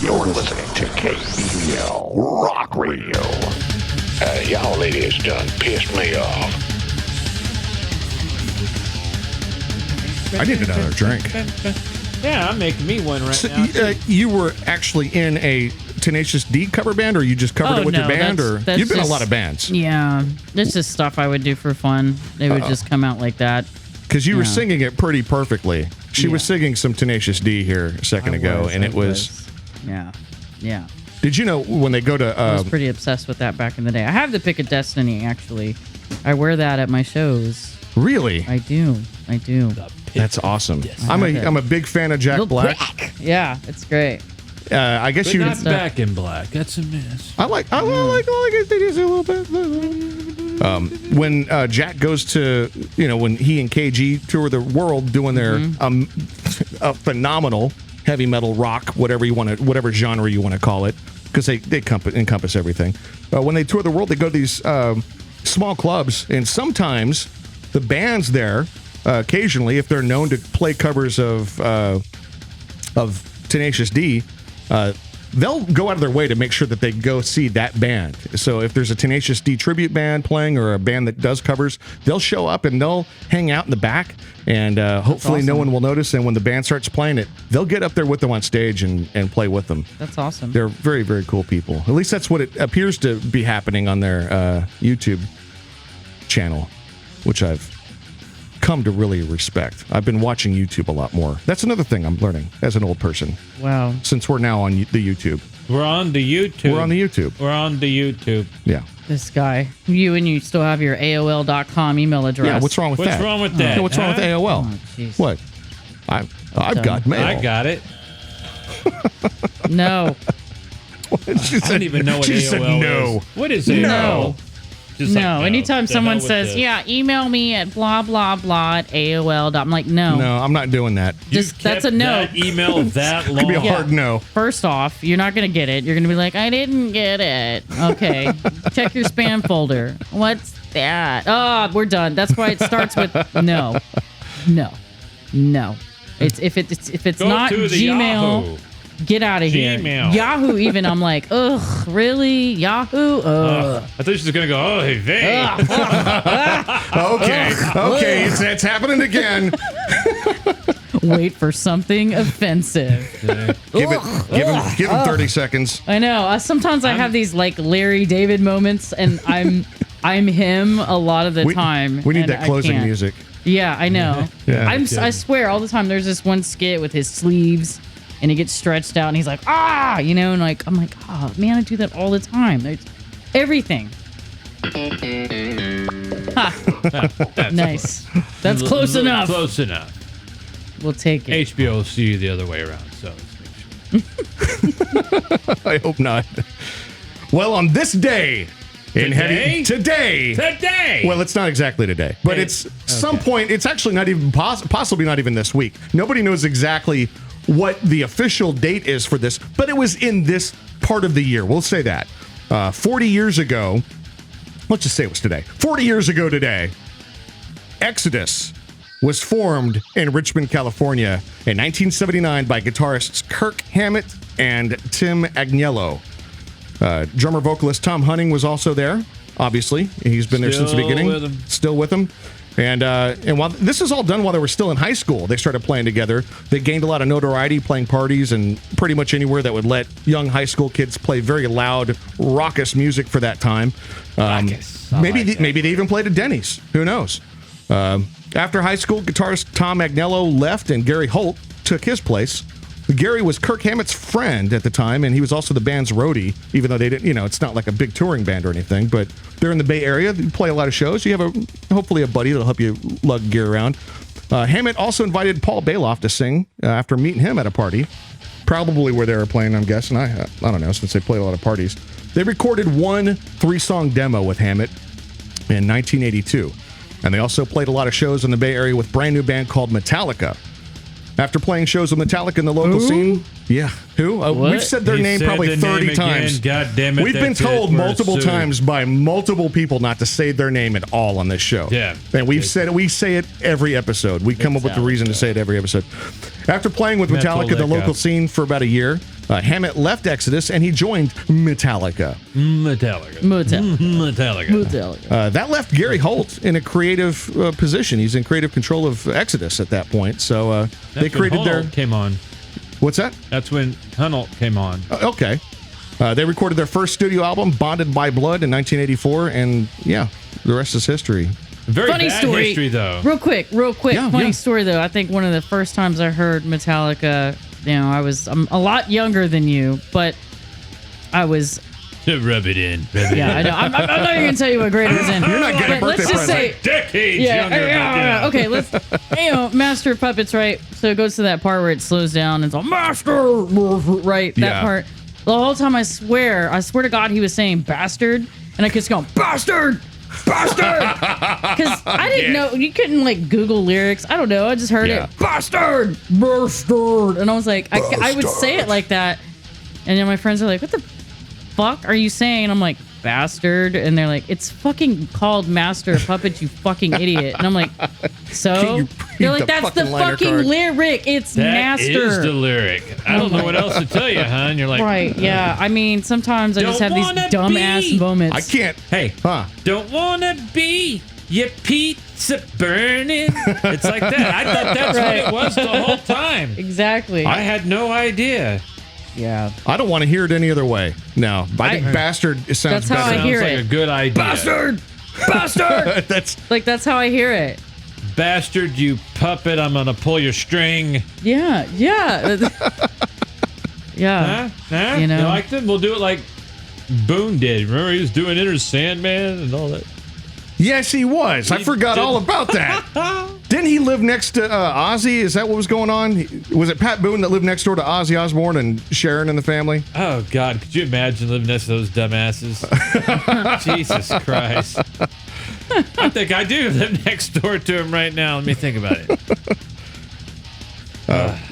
You're listening to KBL Rock Radio. Y'all ladies done pissed me off. I need another drink. Yeah, I'm making me one right now. You were actually in a Tenacious D cover band, or you just covered it with your band, or you've been in a lot of bands? Yeah, that's just stuff I would do for fun. They would just come out like that. Because you were singing it pretty perfectly. She was singing some Tenacious D here a second ago, and it was. Yeah. Did you know when they go to? I was pretty obsessed with that back in the day. I have the Pick of Destiny, actually. I wear that at my shows. Really? I do. That's awesome. I'm a big fan of Jack Black. Yeah, it's great. I guess But you not Back in Black. That's a miss. I like they do a little bit. When Jack goes to, when he and KG tour the world doing their a phenomenal heavy metal rock, whatever genre you want to call it, because they encompass everything. When they tour the world, they go to these small clubs, and sometimes the bands there, occasionally, if they're known to play covers of Tenacious D, they'll go out of their way to make sure that they go see that band. So if there's a Tenacious D tribute band playing or a band that does covers, they'll show up and they'll hang out in the back, and hopefully no one will notice. And when the band starts playing it, they'll get up there with them on stage and play with them. That's awesome. They're very, very cool people. At least that's what it appears to be happening on their YouTube channel, which I've come to really respect. I've been watching YouTube a lot more. That's another thing I'm learning as an old person. Wow. Since we're now on the YouTube. We're on the YouTube. Yeah. This guy. You still have your AOL.com email address. Yeah, what's wrong with that? What's wrong with that? What's wrong with AOL? Oh, jeez. What? I've got mail. I got it. No. I don't even know what AOL is. What is AOL? No. Just no. Anytime someone says, this. email me at blah, blah, blah at AOL. I'm like, no. No, I'm not doing that. That's a no. That email that long. It could be a hard no. First off, you're not going to get it. You're going to be like, I didn't get it. Okay. Check your spam folder. What's that? Oh, we're done. That's why it starts with no. It's if it's Go not to the Gmail. Yahoo. Get out of here. Gmail. Yahoo, even, I'm like, ugh, really? Yahoo? Ugh. I thought she was going to go, oh, hey, they. Okay, it's happening again. Wait for something offensive. Give him 30 seconds. I know. Sometimes I have these like Larry David moments, and I'm him a lot of the time. We need that closing music. Yeah, I know. Yeah. I swear all the time. There's this one skit with his sleeves, and he gets stretched out, and he's like, and like I'm like, man, I do that all the time. There's everything. Nice. That's close enough. Close enough. We'll take it. HBO will see you the other way around, so let's make sure. I hope not. Well, on this day today. Well, it's not exactly today, but it's some point. It's actually not even possibly not even this week. Nobody knows exactly what the official date is for this, but it was in this part of the year. We'll say that. 40 years ago, let's just say it was today. 40 years ago today, Exodus was formed in Richmond, California in 1979 by guitarists Kirk Hammett and Tim Agnello. Drummer vocalist Tom Hunting was also there, obviously. He's been there since the beginning. Still with him. And while this is all done while they were still in high school, they started playing together. They gained a lot of notoriety playing parties and pretty much anywhere that would let young high school kids play very loud, raucous music for that time. Maybe they even played at Denny's. Who knows? After high school, guitarist Tom Agnello left and Gary Holt took his place. Gary was Kirk Hammett's friend at the time, and he was also the band's roadie, even though they didn't, it's not like a big touring band or anything, but they're in the Bay Area. They play a lot of shows. You have hopefully a buddy that'll help you lug gear around. Hammett also invited Paul Bailoff to sing after meeting him at a party, probably where they were playing, I'm guessing. I don't know, since they play a lot of parties. They recorded one 3-song demo with Hammett in 1982, and they also played a lot of shows in the Bay Area with a brand new band called Metallica. After playing shows with Metallica in the local scene. Yeah. Who? We've said their name probably 30 times. God damn it. We've been told multiple times by multiple people not to say their name at all on this show. Yeah. And we say it every episode. We come up with a reason to say it every episode. After playing with Metallica in the local scene for about a year, Hammett left Exodus and he joined Metallica. That left Gary Holt in a creative position. He's in creative control of Exodus at that point. So they created their... came on. What's that? That's when Hunnelt came on. Okay. They recorded their first studio album, Bonded by Blood, in 1984. And yeah, the rest is history. Very funny bad story. history, though. Real quick. Yeah, Funny story, though. I think one of the first times I heard Metallica, I'm a lot younger than you, but I was... Rub it in. Yeah, I know. I'm not even going to tell you what grade it was in. You're not getting a But birthday let's just present. say... Decades younger. Okay, let's... Master of Puppets, right? So it goes to that part where it slows down and it's all, Master! Right? That Yeah. part. The whole time I swear to God he was saying bastard, and I kept going, bastard! Bastard! Because I didn't know, you couldn't like Google lyrics. I don't know. I just heard Yeah. it, bastard! Bastard! And I was like, I would say it like that. And then my friends are like, what the fuck are you saying? And I'm like, bastard. And they're like, it's fucking called Master of Puppets, you fucking idiot. And I'm like, so? You They're read like, that's the liner fucking card. lyric. It's That Master. is the lyric. I don't know what else to tell you, hon. You're like, Right, yeah. I mean, sometimes I just Don't have these wanna dumbass be. moments. I can't. hey, Huh. don't wanna be your pizza burning. It's like that. I thought that's Right. what it was the whole time. Exactly. I had no idea. yeah. I don't want to hear it any other way. No. I think bastard sounds That's how better. I hear Sounds like it. a good idea. Bastard! Bastard! That's Like, that's how I hear it. Bastard, you puppet, I'm gonna pull your string. Yeah, yeah. Yeah. Huh? You know? You like them? We'll do it like Boone did. Remember he was doing Enter Sandman and all that? yes, he was. I forgot all about that. Didn't he live next to Ozzy? Is that what was going on? Was it Pat Boone that lived next door to Ozzy Osbourne and Sharon and the family? Oh, God. Could you imagine living next to those dumbasses? Jesus Christ. I think I do live next door to him right now. Let me think about it.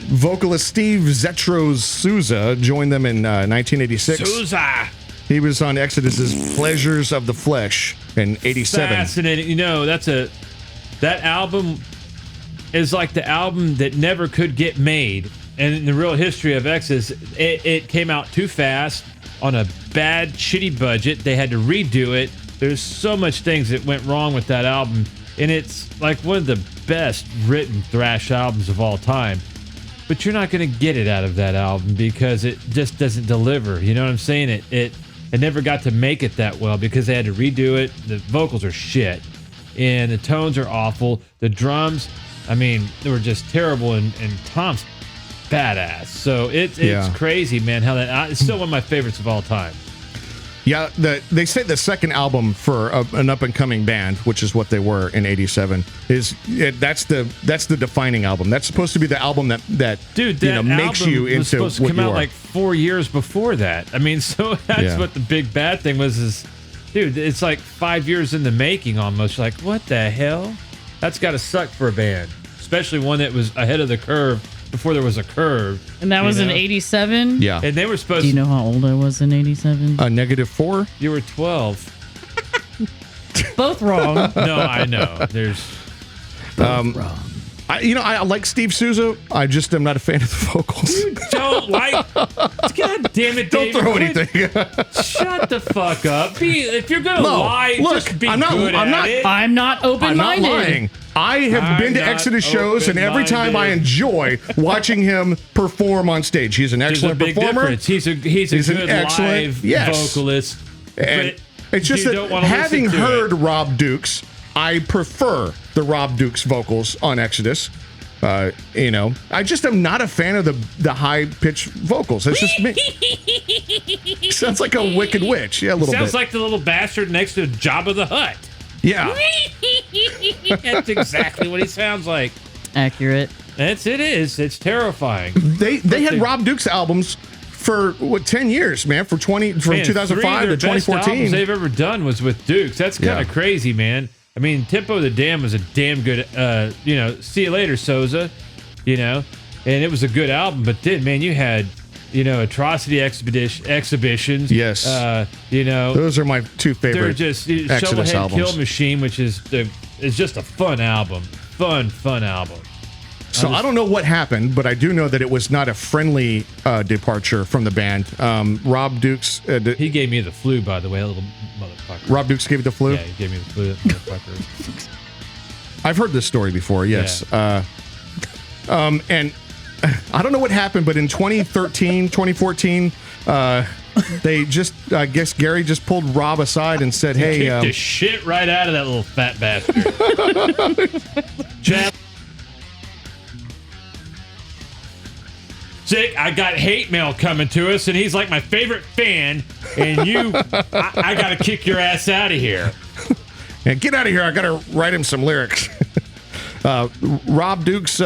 Vocalist Steve Zetros Souza joined them in 1986. Sousa. He was on Exodus's Pleasures of the Flesh in 87. Fascinating. You know, that album is like the album that never could get made. And in the real history of Exodus, it came out too fast on a bad, shitty budget. They had to redo it. There's so much things that went wrong with that album. And it's like one of the best written thrash albums of all time. But you're not going to get it out of that album because it just doesn't deliver. You know what I'm saying? It never got to make it that well because they had to redo it. The vocals are shit. And the tones are awful. The drums, I mean, they were just terrible. And Tom's badass. So it's crazy, man, how that... It's still one of my favorites of all time. Yeah, they say the second album for an up-and-coming band, which is what they were in 87, that's the defining album. That's supposed to be the album that Dude, that makes you album was into supposed to what come you out are. like 4 years before that. I mean, so that's what the big bad thing was. Dude, it's like 5 years in the making almost. You're like, what the hell? That's got to suck for a band, especially one that was ahead of the curve before there was a curve. And that was in 87? Yeah. And they were supposed Do you know how old I was in 87? -4? You were 12. Both wrong. No, I know. There's... I like Steve Souza. I just am not a fan of the vocals. Don't like... God damn it, Don't David. throw anything. Shut the fuck up. If you're going to lie, look, just be I'm not- good I'm at not- it. I'm not I'm not open-minded. lying. I have been to not Exodus shows, and every time I enjoy watching him perform on stage. He's an There's a excellent big performer. difference. He's a an good excellent- live yes. vocalist. And But it's just you that don't wanna having listen to heard it. Rob Dukes, I prefer the Rob Dukes vocals on Exodus. I just am not a fan of the high pitched vocals. That's just me. Sounds like a Wicked Witch. Yeah, a little Sounds bit. like the little bastard next to Jabba the Hutt. Yeah. That's exactly what he sounds like. Accurate. It is. It's terrifying. They had Rob Dukes albums for 10 years, man, from 2005 to Three of their best 2014. albums they've ever done was with Dukes. That's kind of crazy, man. I mean, Tempo of the Dam was a damn good, See You Later, Souza, and it was a good album. But then, man, you had, Atrocity Exhibitions. Yes. Those are my two favorite They're just Exodus Shovelhead albums. Kill Machine, which is just a fun album. Fun album. So I don't know what happened, but I do know that it was not a friendly departure from the band. Rob Dukes. He gave me the flu, by the way, a little motherfucker. Rob Dukes gave you the flu? Yeah, he gave me the flu, that motherfucker. I've heard this story before, yes. Yeah. And I don't know what happened, but in 2013, 2014, they just, I guess Gary just pulled Rob aside and said, hey. Kicked the shit right out of that little fat bastard. Chad. Sick, I got hate mail coming to us, and he's like my favorite fan, and I got to kick your ass out of here. Yeah, get out of here. I got to write him some lyrics. Rob Dukes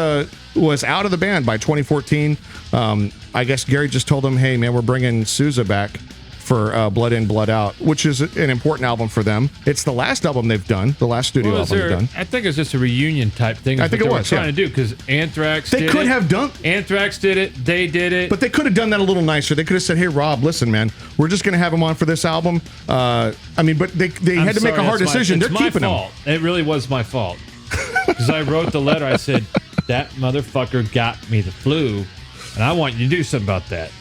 was out of the band by 2014. I guess Gary just told him, hey, man, we're bringing Sousa back for Blood In, Blood Out, which is an important album for them. It's the last album they've done, the last studio album they've done. I think it's just a reunion type thing. I think it was, trying to do, because Anthrax did it. They could have done... Anthrax did it. They did it. But they could have done that a little nicer. They could have said, hey, Rob, listen, man, we're just going to have him on for this album. I mean, but they had to make a hard decision. They're keeping him. It really was my fault. Because I wrote the letter. I said, that motherfucker got me the flu, and I want you to do something about that.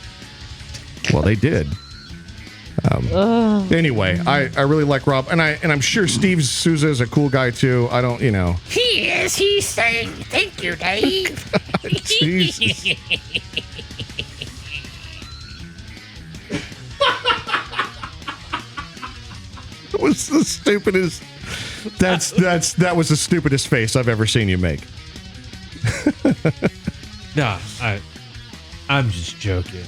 Well, they did. Anyway, I really like Rob, and I'm sure Steve Sousa is a cool guy too. I don't, He is. He's saying, thank you, Dave. Jesus. That was the stupidest. That was the stupidest face I've ever seen you make. Nah, I'm just joking.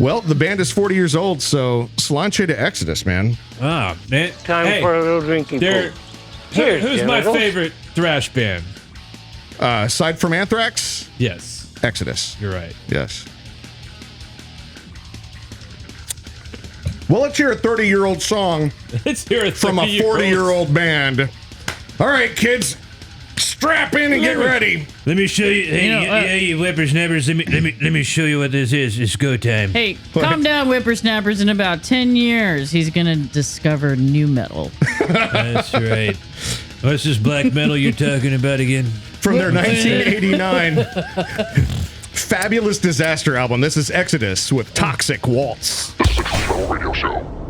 Well, the band is 40 years old, so Slanche to Exodus, man. Ah, man. Time for a little drinking. Who's my favorite thrash band? Aside from Anthrax? Yes. Exodus. You're right. Yes. Well, let's hear a 30-year-old song Let's hear it from a 40-year-old band. All right, kids, strap in and get ready. Let me show you. Hey, you whippersnappers. Let me show you what this is. It's go time. Hey, calm down, whippersnappers. In about 10 years, he's going to discover new metal. That's right. What's this black metal you're talking about again? From their 1989 Fabulous Disaster album, this is Exodus with Toxic Waltz. The Radio Show.